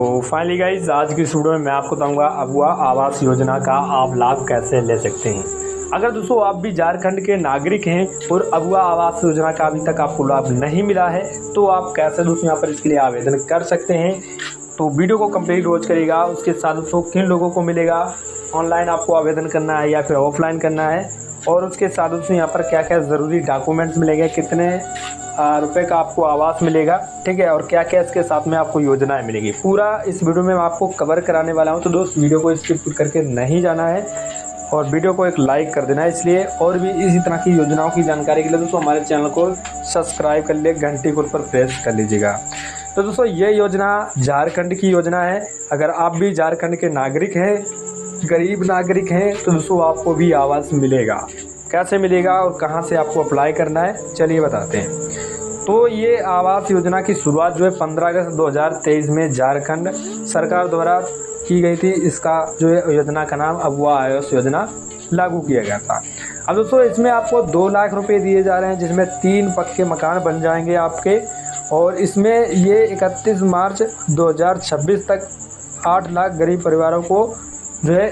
तो finally guys आज की इस वीडियो में मैं आपको बताऊंगा अगवा आवास योजना का आप लाभ कैसे ले सकते हैं। अगर दोस्तों आप भी झारखंड के नागरिक हैं और अगवा आवास योजना का अभी तक आपको लाभ नहीं मिला है तो आप कैसे दोस्तों यहाँ पर इसके लिए आवेदन कर सकते हैं। तो वीडियो को कंप्लीट वॉच करिएगा। उसके साथ दोस्तों किन लोगों को मिलेगा, ऑनलाइन आपको आवेदन करना है या फिर ऑफलाइन करना है, और उसके साथ दोस्तों यहाँ पर क्या क्या ज़रूरी डॉक्यूमेंट्स मिलेंगे, कितने रुपए का आपको आवास मिलेगा, ठीक है, और क्या क्या इसके साथ में आपको योजनाएं मिलेगी, पूरा इस वीडियो में मैं आपको कवर कराने वाला हूं। तो दोस्त वीडियो को स्किप करके नहीं जाना है और वीडियो को एक लाइक कर देना है। इसलिए और भी इसी तरह की योजनाओं की जानकारी के लिए दोस्तों हमारे चैनल को सब्सक्राइब कर लिए, घंटी को पर प्रेस कर लीजिएगा। तो दोस्तों ये योजना झारखंड की योजना है। अगर आप भी झारखंड के नागरिक हैं, गरीब नागरिक हैं, तो दोस्तों आपको भी आवास मिलेगा। कैसे मिलेगा और कहां से आपको अप्लाई करना है, चलिए बताते हैं। तो ये आवास योजना की शुरुआत जो है 15 अगस्त 2023 में झारखंड सरकार द्वारा की गई थी। इसका जो है योजना का नाम अगवा आवास योजना लागू किया गया था। अब दोस्तों इसमें आपको 2 लाख रुपए दिए जा रहे हैं, जिसमें 3 पक्के मकान बन जाएंगे आपके। और इसमें ये 31 मार्च 2026 तक 8 लाख गरीब परिवारों को जो है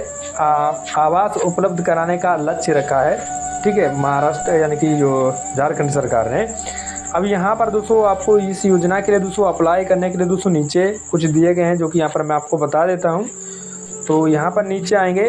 आवास उपलब्ध कराने का लक्ष्य रखा है, ठीक है, महाराष्ट्र यानी कि जो झारखंड सरकार ने। अब यहाँ पर दोस्तों आपको इस योजना के लिए दोस्तों अप्लाई करने के लिए दोस्तों नीचे कुछ दिए गए हैं, जो कि यहाँ पर मैं आपको बता देता हूँ। तो यहाँ पर नीचे आएंगे।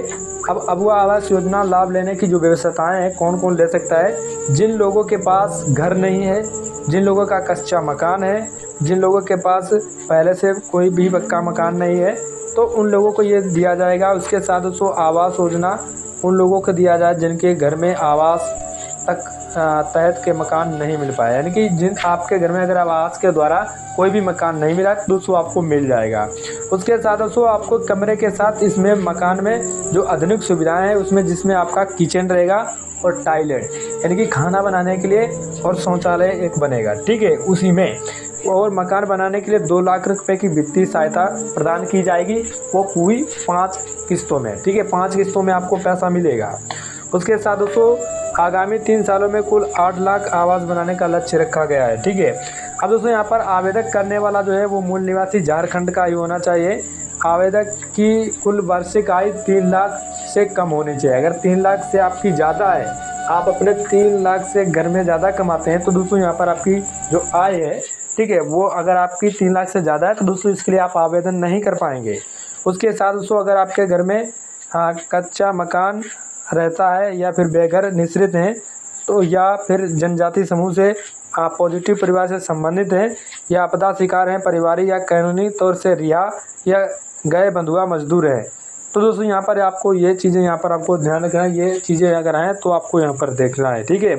अब अगवा आवास योजना लाभ लेने की जो व्यवस्थाएं हैं, कौन कौन ले सकता है। जिन लोगों के पास घर नहीं है, जिन लोगों का कच्चा मकान है, जिन लोगों के पास पहले से कोई भी पक्का मकान नहीं है, तो उन लोगों को ये दिया जाएगा। उसके साथ दोस्तों आवास योजना उन लोगों को दिया जाए जिनके घर में आवास तक तहत के मकान नहीं मिल पाए, यानी कि जिन आपके घर में अगर आवास के द्वारा कोई भी मकान नहीं मिला तो दोस्तों आपको मिल जाएगा। उसके साथ दोस्तों आपको कमरे के साथ इसमें मकान में जो आधुनिक सुविधाएं हैं उसमें, जिसमें आपका किचन रहेगा और टॉयलेट यानी कि खाना बनाने के लिए, और शौचालय एक बनेगा, ठीक है, उसी में। और मकान बनाने के लिए 2 लाख रुपए की वित्तीय सहायता प्रदान की जाएगी, वो पूरी 5 किस्तों में, ठीक है, 5 किस्तों में आपको पैसा मिलेगा। उसके साथ दोस्तों आगामी 3 सालों में कुल 8 लाख आवास बनाने का लक्ष्य रखा गया है, ठीक है। अब दोस्तों यहाँ पर आवेदक करने वाला जो है वो मूल निवासी झारखंड का ही होना चाहिए। आवेदक की कुल वार्षिक आय 3 लाख से कम होनी चाहिए। अगर 3 लाख से आपकी ज़्यादा है, आप अपने 3 लाख से घर में ज़्यादा कमाते हैं, तो दोस्तों यहाँ पर आपकी जो आय है, ठीक है, वो अगर आपकी 3 लाख से ज़्यादा है तो दोस्तों इसके लिए आप आवेदन नहीं कर पाएंगे। उसके साथ दोस्तों अगर आपके घर में कच्चा मकान रहता है या फिर बेघर निश्रित हैं, तो या फिर जनजाति समूह से पॉजिटिव परिवार से संबंधित हैं, या आपदा शिकार हैं, परिवारिक या कानूनी तौर से रिहा या गए बंधुआ मजदूर हैं, तो दोस्तों यहाँ पर आपको ये चीज़ें यहाँ पर आपको ध्यान रखना है। ये चीज़ें अगर हैं तो आपको यहाँ पर देखना है, ठीक है।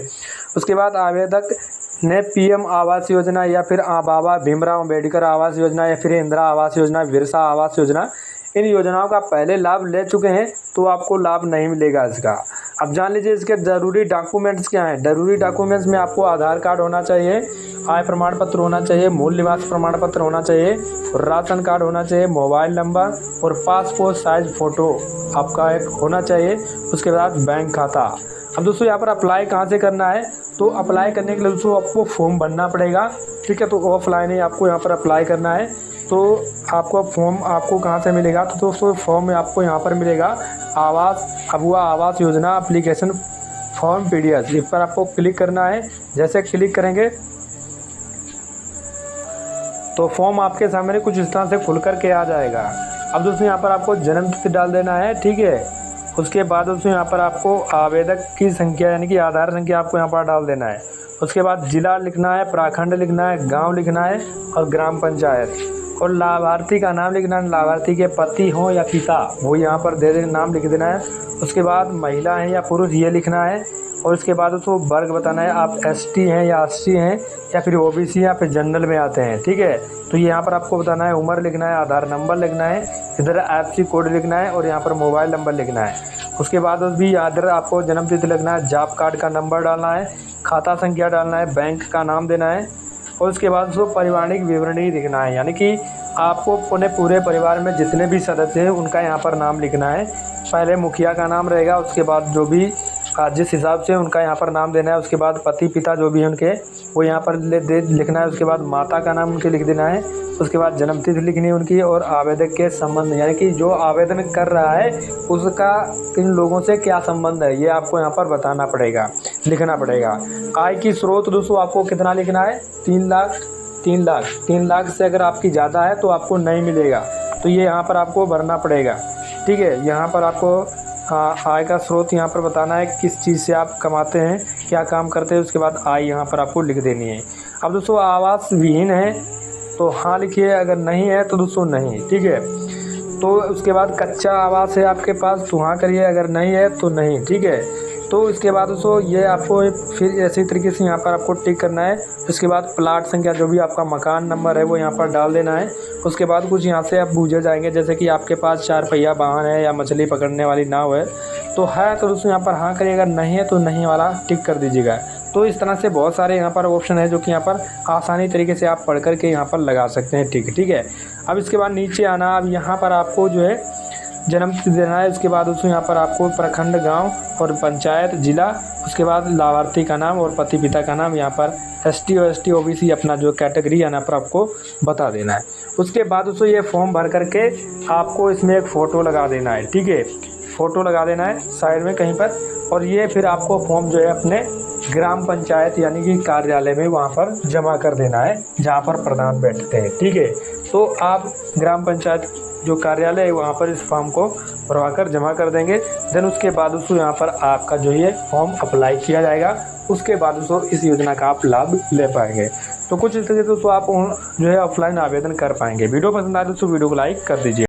उसके बाद आवेदक ने पीएम आवास योजना या फिर बाबा भीमराव अम्बेडकर आवास योजना या फिर इंदिरा आवास योजना, बिरसा आवास योजना, इन योजनाओं का पहले लाभ ले चुके हैं तो आपको लाभ नहीं मिलेगा इसका। अब जान लीजिए इसके ज़रूरी डॉक्यूमेंट्स क्या हैं। ज़रूरी डॉक्यूमेंट्स में आपको आधार कार्ड होना चाहिए, आय प्रमाण पत्र होना चाहिए, मूल निवास प्रमाण पत्र होना चाहिए, राशन कार्ड होना चाहिए, मोबाइल नंबर और पासपोर्ट साइज फ़ोटो आपका एक होना चाहिए। उसके बाद बैंक खाता। अब दोस्तों यहाँ पर अप्लाई कहाँ से करना है, तो अप्लाई करने के लिए दोस्तों आपको फॉर्म भरना पड़ेगा, ठीक है। तो ऑफलाइन ही आपको यहाँ पर अप्लाई करना है। तो आपको फॉर्म आपको कहाँ से मिलेगा, तो दोस्तों फॉर्म आपको यहाँ पर मिलेगा, अगवा Awas Yojana application form PDF। इस पर आपको क्लिक करना है। जैसे क्लिक करेंगे तो फॉर्म आपके सामने कुछ इस तरह से खुल कर के आ जाएगा। अब दोस्तों यहाँ पर आपको जन्म तिथि डाल देना है, ठीक है। उसके बाद दोस्तों यहाँ पर आपको आवेदक की संख्या यानी कि आधार संख्या आपको यहाँ पर डाल देना है। उसके बाद जिला लिखना है, प्रखंड लिखना है, गांव लिखना है और ग्राम पंचायत, और लाभार्थी का नाम लिखना है। लाभार्थी के पति हों या पिता, वो यहाँ पर दे देना, नाम लिख देना है। उसके बाद महिला है या पुरुष, ये लिखना है। और उसके बाद उसको वर्ग बताना है, आप ST हैं या SC हैं या फिर OBC या फिर जनरल में आते हैं, ठीक है। तो यहाँ पर आपको बताना है, उम्र लिखना है, आधार नंबर लिखना है, इधर FC कोड लिखना है और यहाँ पर मोबाइल नंबर लिखना है। उसके बाद भी इधर आपको जन्म तिथि लिखना है, जॉब कार्ड का नंबर डालना है, खाता संख्या डालना है, बैंक का नाम देना है। और उसके बाद उसको पारिवारिक विवरणी लिखना है, यानी कि आपको अपने पूरे परिवार में जितने भी सदस्य हैं उनका यहाँ पर नाम लिखना है। पहले मुखिया का नाम रहेगा, उसके बाद जो भी जिस हिसाब से उनका यहाँ पर नाम देना है। उसके बाद पति पिता जो भी हैं उनके वो यहाँ पर लिखना है। उसके बाद माता का नाम उनके लिख देना है। उसके बाद जन्म तिथि लिखनी है उनकी, और आवेदक के संबंध यानी कि जो आवेदन कर रहा है उसका किन लोगों से क्या संबंध है, ये आपको यहाँ पर बताना पड़ेगा, लिखना पड़ेगा। आय की स्रोत दोस्तों आपको कितना लिखना है, 3 लाख। 3 लाख से अगर आपकी ज़्यादा है तो आपको नहीं मिलेगा, तो ये यहाँ पर आपको भरना पड़ेगा। ठीक है, यहाँ पर आपको आय का स्रोत यहाँ पर बताना है, किस चीज़ से आप कमाते हैं, क्या काम करते हैं। उसके बाद आय यहाँ पर आपको लिख देनी है। अब दोस्तों आवास विहीन है तो हाँ लिखिए, अगर नहीं है तो दोस्तों नहीं। ठीक है, तो उसके बाद कच्चा आवास है आपके पास तो हाँ करिए, अगर नहीं है तो नहीं। ठीक है, तो इसके बाद दोस्तों ये आपको फिर ऐसी तरीके से यहाँ पर आपको टिक करना है। उसके बाद प्लाट संख्या, जो भी आपका मकान नंबर है वो यहाँ पर डाल देना है। उसके बाद कुछ यहाँ से आप बूझे जाएंगे, जैसे कि आपके पास 4 पहिया वाहन है या मछली पकड़ने वाली नाव है, तो है तो दोस्तों यहाँ पर हाँ करिएगा, नहीं है तो नहीं वाला टिक कर दीजिएगा। तो इस तरह से बहुत सारे यहाँ पर ऑप्शन है जो कि यहाँ पर आसानी तरीके से आप पढ़ करके यहाँ पर लगा सकते हैं। ठीक है, अब इसके बाद नीचे आना। अब यहाँ पर आपको जो है जन्म तिथि देना है। उसके बाद दोस्तों यहाँ पर आपको प्रखंड, गांव और पंचायत, जिला, उसके बाद लाभार्थी का नाम और पति पिता का नाम, यहाँ पर ST और ST OBC अपना जो कैटेगरी यहाँ पर आपको बता देना है। उसके बाद दोस्तों ये फॉर्म भर करके आपको इसमें एक फ़ोटो लगा देना है। ठीक है, फ़ोटो लगा देना है साइड में कहीं पर, और ये फिर आपको फॉर्म जो है अपने ग्राम पंचायत यानी कि कार्यालय में वहाँ पर जमा कर देना है, जहाँ पर प्रधान बैठते हैं। ठीक है, तो आप ग्राम पंचायत जो कार्यालय है वहाँ पर इस फॉर्म को भरवाकर जमा कर देंगे। देन उसके बाद दोस्तों यहाँ पर आपका जो ये फॉर्म अप्लाई किया जाएगा। उसके बाद दोस्तों इस योजना का आप लाभ ले पाएंगे। तो कुछ इस तरीके से दोस्तों आप जो है ऑफलाइन आवेदन कर पाएंगे। वीडियो पसंद आए दोस्तों वीडियो को लाइक कर दीजिए।